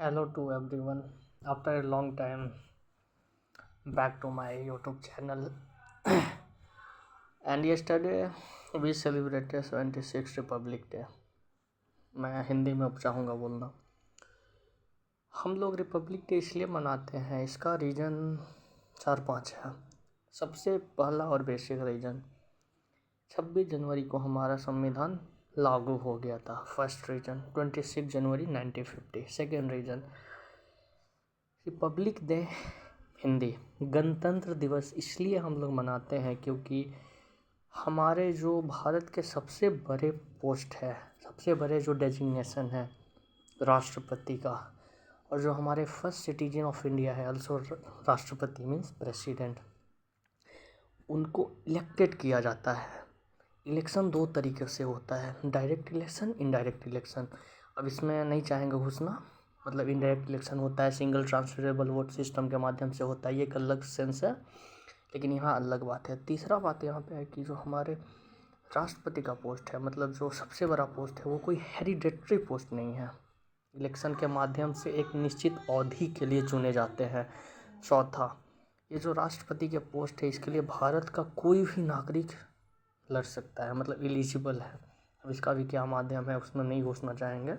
Hello to everyone. After a long time, back to my YouTube channel. And yesterday we celebrated 76th Republic Day. मैं हिंदी में अब चाहूँगा बोलना। हम लोग रिपब्लिक डे इसलिए मनाते हैं, इसका रीज़न 4-5 है। सबसे पहला और बेसिक रीज़न 26 जनवरी को हमारा संविधान लागू हो गया था। फर्स्ट रीज़न 26 जनवरी 1950। Second reason Republic day Hindi गणतंत्र दिवस इसलिए हम लोग मनाते हैं क्योंकि हमारे जो भारत के सबसे बड़े पोस्ट है, सबसे बड़े जो डेजिग्नेशन है राष्ट्रपति का, और जो हमारे फर्स्ट सिटीजन ऑफ इंडिया है अल्सो राष्ट्रपति मीन्स प्रेसिडेंट, उनको इलेक्टेड किया जाता है। इलेक्शन 2 तरीके से होता है, डायरेक्ट इलेक्शन, इनडायरेक्ट इलेक्शन। अब इसमें नहीं चाहेंगे घुसना, मतलब इनडायरेक्ट इलेक्शन होता है सिंगल ट्रांसफरेबल वोट सिस्टम के माध्यम से होता है, ये एक अलग सेंस है, लेकिन यहाँ अलग बात है। तीसरा बात यहाँ पे है कि जो हमारे राष्ट्रपति का पोस्ट है, मतलब जो सबसे बड़ा पोस्ट है, वो कोई हेरिडेटरी पोस्ट नहीं है। इलेक्शन के माध्यम से एक निश्चित अवधि के लिए चुने जाते हैं। चौथा, ये जो राष्ट्रपति के पोस्ट है, इसके लिए भारत का कोई भी नागरिक लड़ सकता है, मतलब एलिजिबल है। अब इसका भी क्या माध्यम है उसमें नहीं घुसना चाहेंगे,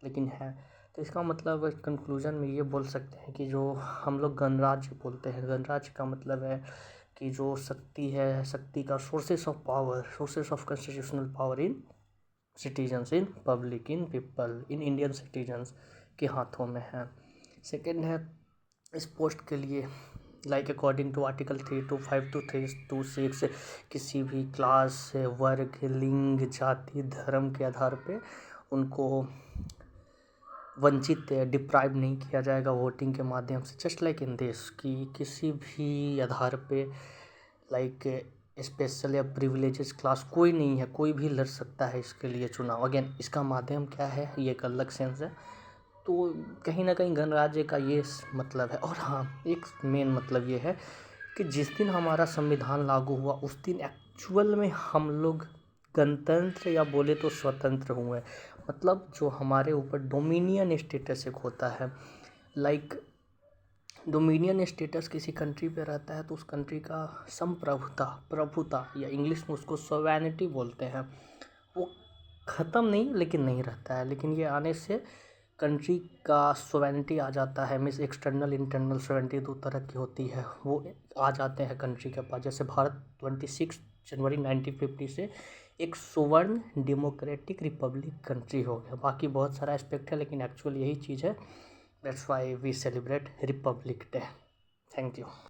लेकिन है। तो इसका मतलब कंक्लूजन में ये बोल सकते हैं कि जो हम लोग गणराज्य बोलते हैं, गणराज्य का मतलब है कि जो शक्ति है, शक्ति का sources of power, sources of constitutional power in citizens, in public, in people, in Indian citizens के हाथों में है। सेकेंड है, इस पोस्ट के लिए like according to article 325 to 326 किसी भी क्लास, वर्ग, लिंग, जाति, धर्म के आधार पे उनको वंचित डिप्राइव नहीं किया जाएगा वोटिंग के माध्यम से। जस्ट लाइक इन देश की किसी भी आधार पे लाइक स्पेशल या प्रिविलेजेस क्लास कोई नहीं है, कोई भी लड़ सकता है इसके लिए चुनाव। अगेन इसका माध्यम क्या है, ये एक अलग सेंस है। तो कहीं ना कहीं गणराज्य का ये मतलब है। और हाँ, एक मेन मतलब ये है कि जिस दिन हमारा संविधान लागू हुआ उस दिन एक्चुअल में हम लोग गणतंत्र या बोले तो स्वतंत्र हुए। मतलब जो हमारे ऊपर डोमिनियन स्टेटस एक होता है, लाइक डोमिनियन स्टेटस किसी कंट्री पे रहता है तो उस कंट्री का संप्रभुता, प्रभुता, या इंग्लिश में उसको सोवेनिटी बोलते हैं, वो ख़त्म नहीं लेकिन नहीं रहता है। लेकिन ये आने से कंट्री का सोवेनिटी आ जाता है, मीन्स एक्सटर्नल इंटरनल सोवेनिटी 2 तरह की होती है, वो आ जाते हैं कंट्री के पास। जैसे भारत 26 जनवरी 1950 से एक सुवर्ण डेमोक्रेटिक रिपब्लिक कंट्री हो गया। बाकी बहुत सारा एस्पेक्ट है, लेकिन एक्चुअल यही चीज़ है। That's why we celebrate Republic Day. Thank you.